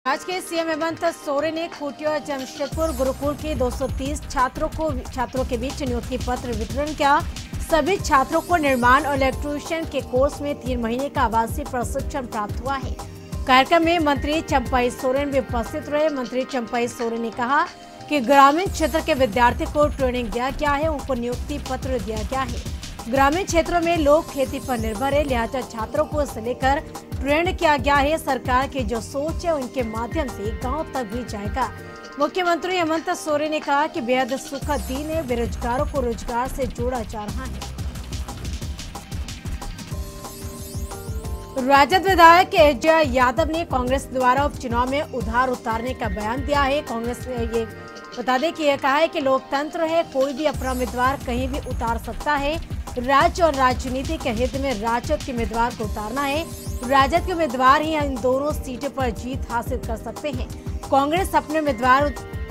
आज के सीएम हेमंत सोरेन ने खूंटी और जमशेदपुर गुरुकुल के 230 छात्रों के बीच नियुक्ति पत्र वितरण किया। सभी छात्रों को निर्माण और इलेक्ट्रीशियन के कोर्स में 3 महीने का आवासीय प्रशिक्षण प्राप्त हुआ है। कार्यक्रम में मंत्री चंपाई सोरेन भी उपस्थित रहे। मंत्री चंपाई सोरेन ने कहा कि ग्रामीण क्षेत्र के विद्यार्थी को ट्रेनिंग दिया गया है, उनको नियुक्ति पत्र दिया गया है। ग्रामीण क्षेत्रों में लोग खेती पर निर्भर है, लिहाजा छात्रों को इसे लेकर ट्रेंड किया गया है। सरकार की जो सोच है उनके माध्यम से गांव तक भी जाएगा। मुख्यमंत्री हेमंत सोरेन ने कहा कि बेहद सुखद दिन है, बेरोजगारों को रोजगार से जोड़ा जा रहा है। राजद विधायक अजय यादव ने कांग्रेस द्वारा उपचुनाव में उधार उतारने का बयान दिया है। कांग्रेस ने ये बता दें कि यह कहा है कि लोकतंत्र है, कोई भी अपना उम्मीदवार कहीं भी उतार सकता है। राज्य और राजनीति के हित में राजद के उम्मीदवार को उतारना है। राजद के उम्मीदवार ही इन दोनों सीटों पर जीत हासिल कर सकते हैं। कांग्रेस अपने उम्मीदवार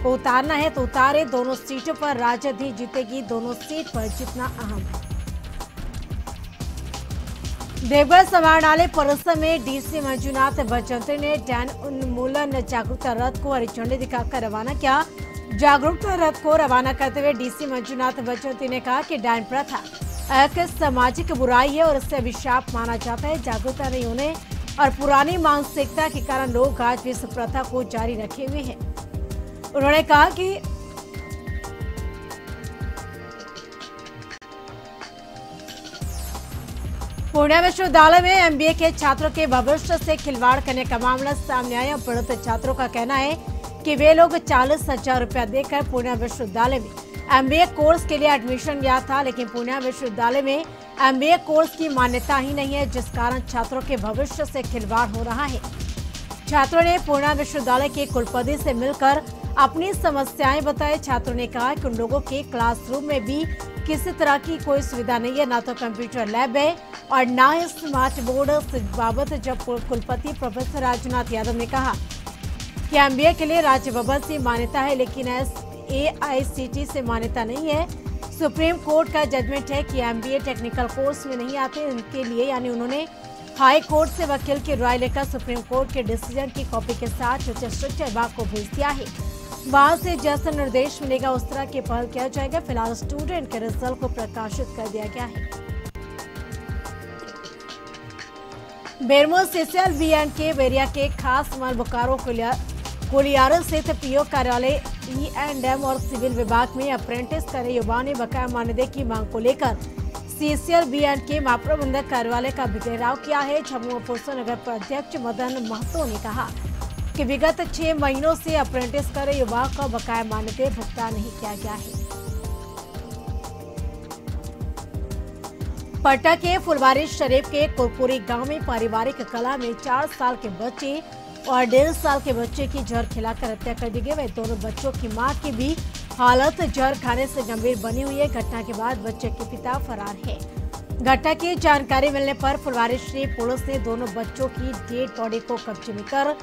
को उतारना है तो उतारे, दोनों सीटों पर राजद ही जीतेगी, दोनों सीट पर जीतना अहम है। देवगढ़ समाहरणालय परिसर में डीसी मंजुनाथ भजंत्री ने डैन उन्मूलन जागरूकता रथ को हरी झंडी दिखाकर रवाना किया। जागरूकता रथ को रवाना करते हुए डीसी मंजुनाथ भजंत्री ने कहा कि डैन प्रथा एक सामाजिक बुराई है और इससे अभिशाप माना जाता है। जागरूकता नहीं होने और पुरानी मानसिकता के कारण लोग आज भी इस प्रथा को जारी रखे हुए हैं। उन्होंने कहा कि पूर्णिया विश्वविद्यालय में एमबीए के छात्रों के भविष्य से खिलवाड़ करने का मामला सामने आया। पीड़ित छात्रों का कहना है कि वे लोग 40,000 रुपया देकर पूर्णिया विश्वविद्यालय में एमबीए कोर्स के लिए एडमिशन लिया था, लेकिन पूर्णिया विश्वविद्यालय में एमबीए कोर्स की मान्यता ही नहीं है, जिस कारण छात्रों के भविष्य से खिलवाड़ हो रहा है। छात्रों ने पूर्णिया विश्वविद्यालय के कुलपति से मिलकर अपनी समस्याएं बताई। छात्रों ने कहा कि उन लोगों के क्लासरूम में भी किसी तरह की कोई सुविधा नहीं है, ना तो कंप्यूटर लैब है और ना ही स्मार्ट बोर्ड। इस बाबत जब कुलपति प्रोफेसर राजनाथ यादव ने कहा कि एमबीए के लिए राज्य भवन से मान्यता है, लेकिन AICTE से मान्यता नहीं है। सुप्रीम कोर्ट का जजमेंट है कि एमबीए टेक्निकल कोर्स में नहीं आते, इनके लिए यानी उन्होंने हाई कोर्ट से वकील की राय लेकर सुप्रीम कोर्ट के डिसीजन की कॉपी के साथ उच्च शिक्षा विभाग को भेज दिया है। वहां से जैसा निर्देश मिलेगा उस तरह की पहल किया जाएगा। फिलहाल स्टूडेंट के रिजल्ट को प्रकाशित कर दिया गया है। बेरमो CCL B&K वेरिया के खास माल बोकारो कोलियार स्थित पीओ कार्यालय E&M और सिविल विभाग में अप्रेंटिस करे युवाओं ने बकाया मानदेय की मांग को लेकर CCL B&K महाप्रबंधक कार्यालय का घेराव किया है। झमुआ फुरसो नगर अध्यक्ष मदन महतो ने कहा कि विगत 6 महीनों से अप्रेंटिस करे युवाओं का बकाया मानदेय भुगतान नहीं किया गया है। पटना के फुलवारी शरीफ के कुरकुरी गांव में पारिवारिक कला में 4 साल के बच्चे और 1.5 साल के बच्चे की जहर खिलाकर हत्या कर दी गई। वह दोनों बच्चों की मां की भी हालत जहर खाने से गंभीर बनी हुई है। घटना के बाद बच्चे के पिता फरार है। घटना की जानकारी मिलने पर फुलवारी शरीफ पुलिस ने दोनों बच्चों की डेड बॉडी को कब्जे में कर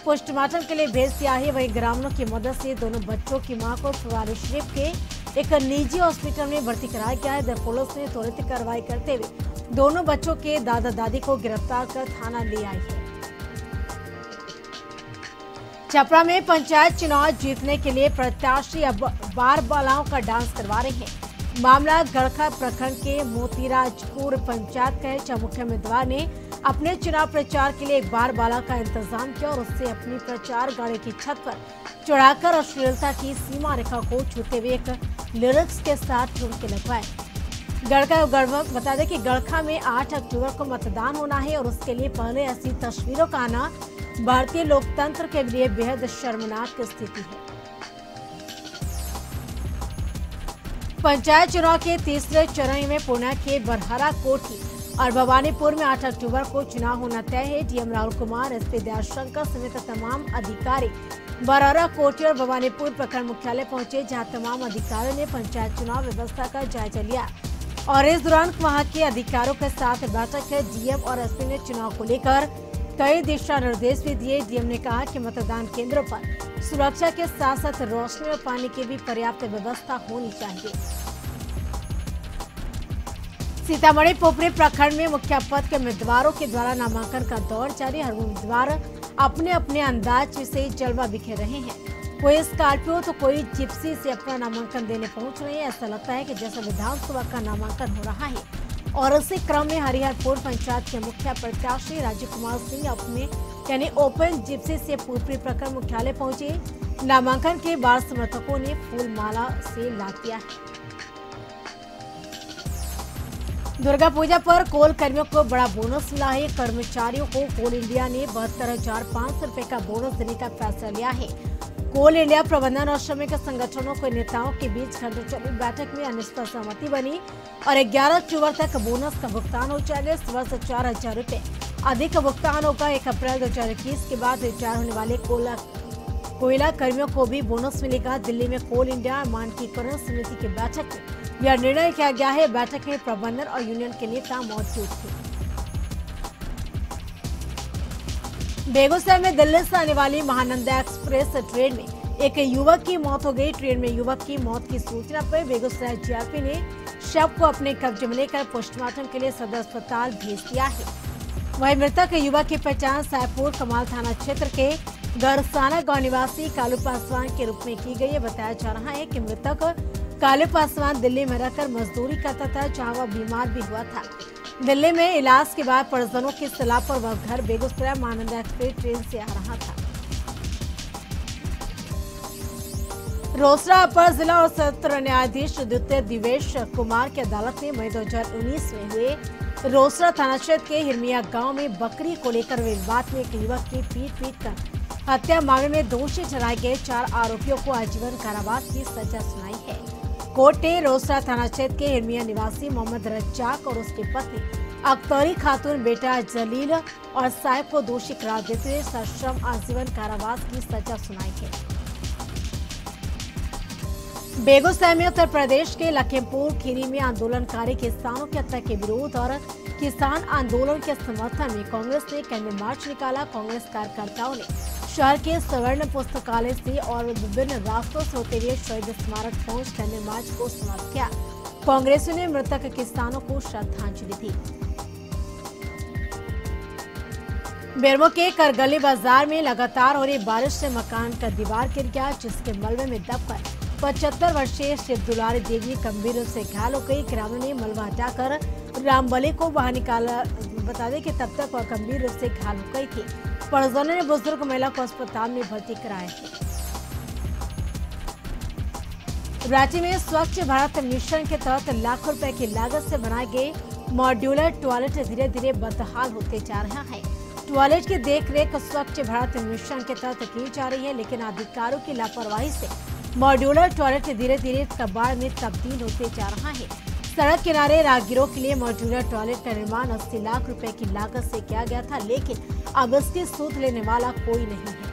पोस्टमार्टम के लिए भेज दिया है। वहीं ग्रामीणों की मदद से दोनों बच्चों की मां को फुलवारी शरीफ के एक निजी हॉस्पिटल में भर्ती कराया गया है। पुलिस ने त्वरित कार्रवाई करते हुए दोनों बच्चों के दादा दादी को गिरफ्तार कर थाना ले आई है। छपरा में पंचायत चुनाव जीतने के लिए प्रत्याशी अब बार बालाओं का डांस करवा रहे हैं। मामला गड़खा प्रखंड के मोतीराजपुर पंचायत का है, जहां मुख्य उम्मीदवार ने अपने चुनाव प्रचार के लिए एक बार बाला का इंतजाम किया और उससे अपनी प्रचार गाड़ी की छत पर चढ़ाकर अश्लीलता की सीमा रेखा को छूते हुए एक लिरिक्स के साथ ठुमके लगवाए। बता दें कि गड़खा में 8 अक्टूबर को मतदान होना है और उसके लिए पहले ऐसी तस्वीरों का आना भारतीय लोकतंत्र के लिए बेहद शर्मनाक स्थिति है। पंचायत चुनाव के तीसरे चरण में पूर्णिया के बरहरा कोठी और भवानीपुर में 8 अक्टूबर को चुनाव होना तय है। डीएम राहुल कुमार, एसपी दयाशंकर समेत तमाम अधिकारी बरहरा कोठी और भवानीपुर प्रखंड मुख्यालय पहुंचे, जहां तमाम अधिकारियों ने पंचायत चुनाव व्यवस्था का जायजा लिया और इस दौरान वहां के अधिकारियों के साथ बैठक है। डीएम और एसपी ने चुनाव को लेकर कई दिशा निर्देश भी दिए। डीएम ने कहा कि मतदान केंद्रों पर सुरक्षा के साथ साथ रोशनी और पानी की भी पर्याप्त व्यवस्था होनी चाहिए। सीतामढ़ी पोपरी प्रखंड में मुखिया पद के उम्मीदवारों के द्वारा नामांकन का दौर जारी। हर उम्मीदवार अपने अपने अंदाज से जलवा बिखेर रहे हैं। कोई स्कॉर्पियो तो कोई जिप्सी से अपना नामांकन देने पहुंच रहे हैं। ऐसा लगता है कि जैसे विधानसभा का नामांकन हो रहा है। और इसी क्रम में हरिहरपुर पंचायत के मुखिया प्रत्याशी राजीव कुमार सिंह अपने यानी ओपन जिप्सी से पूर्वी प्रखंड मुख्यालय पहुंचे। नामांकन के बाद समर्थकों ने फूल माला से लाद दिया है। दुर्गा पूजा पर कोल कर्मियों को बड़ा बोनस मिला है। कर्मचारियों को कोल इंडिया ने 72,500 रुपए का बोनस देने का फैसला लिया है। कोल इंडिया प्रबंधन और श्रमिक संगठनों के नेताओं के बीच घंटों चली बैठक में अनिश्चित सहमति बनी और 11 अक्टूबर तक बोनस का भुगतान हो जाएगा। इस वर्ष 4,000 रुपए अधिक भुगतान होगा। 1 अप्रैल 2021 के बाद रिटायर होने वाले कोयला कर्मियों को भी बोनस मिलेगा। दिल्ली में कोल इंडिया मानकीकरण समिति की बैठक में यह निर्णय किया गया है। बैठक में प्रबंधन और यूनियन के नेता मौजूद थे। बेगूसराय में दिल्ली से आने वाली महानंदा एक्सप्रेस ट्रेन में एक युवक की मौत हो गई। ट्रेन में युवक की मौत की सूचना पर बेगूसराय जीआरपी ने शव को अपने कब्जे में लेकर पोस्टमार्टम के लिए सदर अस्पताल भेज दिया है। वहीं मृतक युवक की पहचान सायपुर कमाल थाना क्षेत्र के गरसाना गांव निवासी कालू पासवान के रूप में की गई है। बताया जा रहा है कि मृतक कालू पासवान दिल्ली में रहकर मजदूरी करता था, जहां वह बीमार भी हुआ था। दिल्ली में इलाज के बाद परिजनों की सलाह पर वह घर बेगूसराय महानंदा एक्सप्रेस ट्रेन से आ रहा था। रोसड़ा अपर जिला और सत्र न्यायाधीश द्वितीय दिवेश कुमार की अदालत ने मई 2019 में हुए रोसड़ा थाना क्षेत्र के हिरमिया गांव में बकरी को लेकर विवाद में एक युवक की पीट कर हत्या मामले में दोषी ठहराए गए 4 आरोपियों को आजीवन कारावास की सजा सुनाई है। कोर्ट ने रोसड़ा थाना क्षेत्र के हिरमिया निवासी मोहम्मद रज्जाक और उसकी पत्नी अख्तरी खातून, बेटा जलील और साहिब को दोषी करार देते हुए सश्रम आजीवन कारावास की सजा सुनाई है। बेगूसराय में उत्तर प्रदेश के लखीमपुर खीरी में आंदोलनकारी किसानों की हत्या के विरोध और किसान आंदोलन के समर्थन में कांग्रेस ने कैंडल मार्च निकाला। कांग्रेस कार्यकर्ताओं ने शहर के स्वर्ण पुस्तकालय से और विभिन्न रास्तों से होते हुए शहीद स्मारक पहुंच कैंडल मार्च को समाप्त किया। कांग्रेसियों ने मृतक किसानों को श्रद्धांजलि दी। बेरमो के करगली बाजार में लगातार हो रही बारिश से मकान का दीवार गिर गया, जिसके मलबे में दबकर 75 वर्षीय शिव दुलारी देवी गंभीर रूप से घायल हो गई। ग्रामीणों ने मलबा हटाकर रामबली को बाहर निकाला। बता दें कि तब तक वह गंभीर रूप से घायल हो गई थी। परिजनों ने बुजुर्ग महिला को अस्पताल में भर्ती कराया है। रांची में स्वच्छ भारत मिशन के तहत लाखों रुपए की लागत से बनाए गए मॉड्यूलर टॉयलेट धीरे धीरे बदहाल होते जा रहा है। टॉयलेट की देखरेख स्वच्छ भारत मिशन के तहत की जा रही है, लेकिन अधिकारियों की लापरवाही से मॉड्यूलर टॉयलेट धीरे धीरे कबाड़ में तब्दील होते जा रहा है। सड़क किनारे राहगीरों के लिए मॉड्यूलर टॉयलेट का निर्माण 80 लाख रुपए की लागत से किया गया था, लेकिन अब इसकी सूद लेने वाला कोई नहीं है।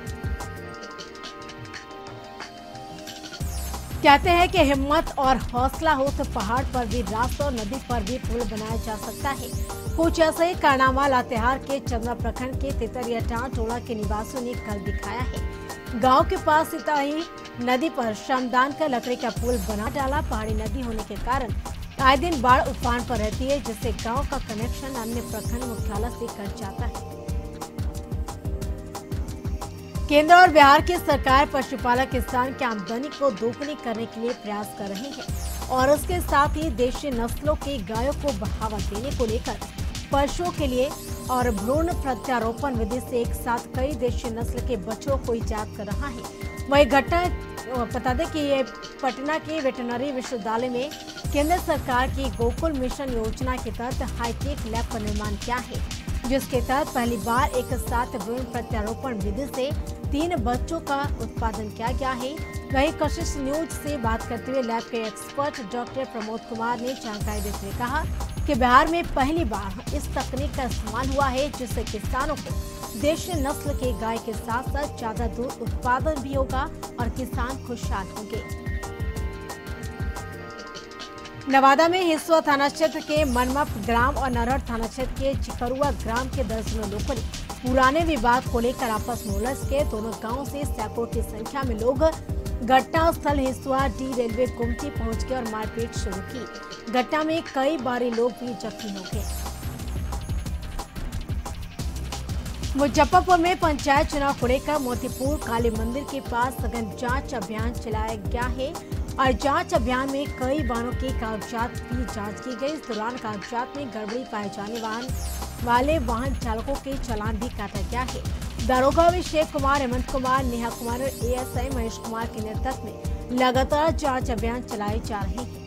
कहते हैं कि हिम्मत और हौसला हो तो पहाड़ पर भी रास्ता और नदी पर भी पुल बनाया जा सकता है। कुछ ऐसा ही कारनामा लातेहार के चंद्रा प्रखंड के तितरियाटांड टोला के निवासियों ने कल दिखाया है। गांव के पास सिताही नदी पर श्रमदान का लकड़ी का पुल बना डाला। पहाड़ी नदी होने के कारण आए दिन बाढ़ उफान पर रहती है, जिससे गांव का कनेक्शन अन्य प्रखंड मुख्यालय से कट जाता है। केंद्र और बिहार की सरकार पशुपालक किसान की आमदनी को दोगुनी करने के लिए प्रयास कर रही है और उसके साथ ही देशी नस्लों की गायों को बढ़ावा देने को लेकर पशुओं के लिए और भ्रूण प्रत्यारोपण विधि से एक साथ कई देशी नस्ल के बच्चों को ईजाद कर रहा है। वही घटना बता दें कि ये पटना के वेटरनरी विश्वविद्यालय में केंद्र सरकार की गोकुल मिशन योजना के तहत हाईटेक लैब का निर्माण किया है, जिसके तहत पहली बार एक साथ भ्रूण प्रत्यारोपण विधि से 3 बच्चों का उत्पादन किया गया है। वहीं कशिश न्यूज से बात करते हुए लैब के एक्सपर्ट डॉक्टर प्रमोद कुमार ने जानकारी देते हुए कहा कि बिहार में पहली बार इस तकनीक का इस्तेमाल हुआ है, जिससे किसानों को देशी नस्ल के गाय के साथ साथ ज्यादा दूध उत्पादन भी होगा और किसान खुशहाल होंगे। नवादा में हिसुआ थाना क्षेत्र के मनमप ग्राम और नरहट थाना क्षेत्र के चिकरुआ ग्राम के दर्जनों लोगों ने पुराने विवाद को लेकर आपस में उलझ के दोनों गांवों से सैकड़ों की संख्या में लोग घटनास्थल हिसुआ डी रेलवे गुमटी पहुंच गए और मारपीट शुरू की। घटना में कई बारी लोग भी जख्मी हो गए। मुजफ्फरपुर में पंचायत चुनाव को लेकर मोतीपुर काली मंदिर के पास सघन जांच अभियान चलाया गया है और जांच अभियान में कई वाहनों के कागजात की जांच की गई। इस दौरान कागजात में गड़बड़ी पाए जाने वाले वाहन चालकों के चालान भी काटा गया है। दारोगा अभिषेक कुमार, हेमंत कुमार, नेहा कुमार और एएसआई महेश कुमार के नेतृत्व में लगातार जांच अभियान चलाए जा रहे हैं।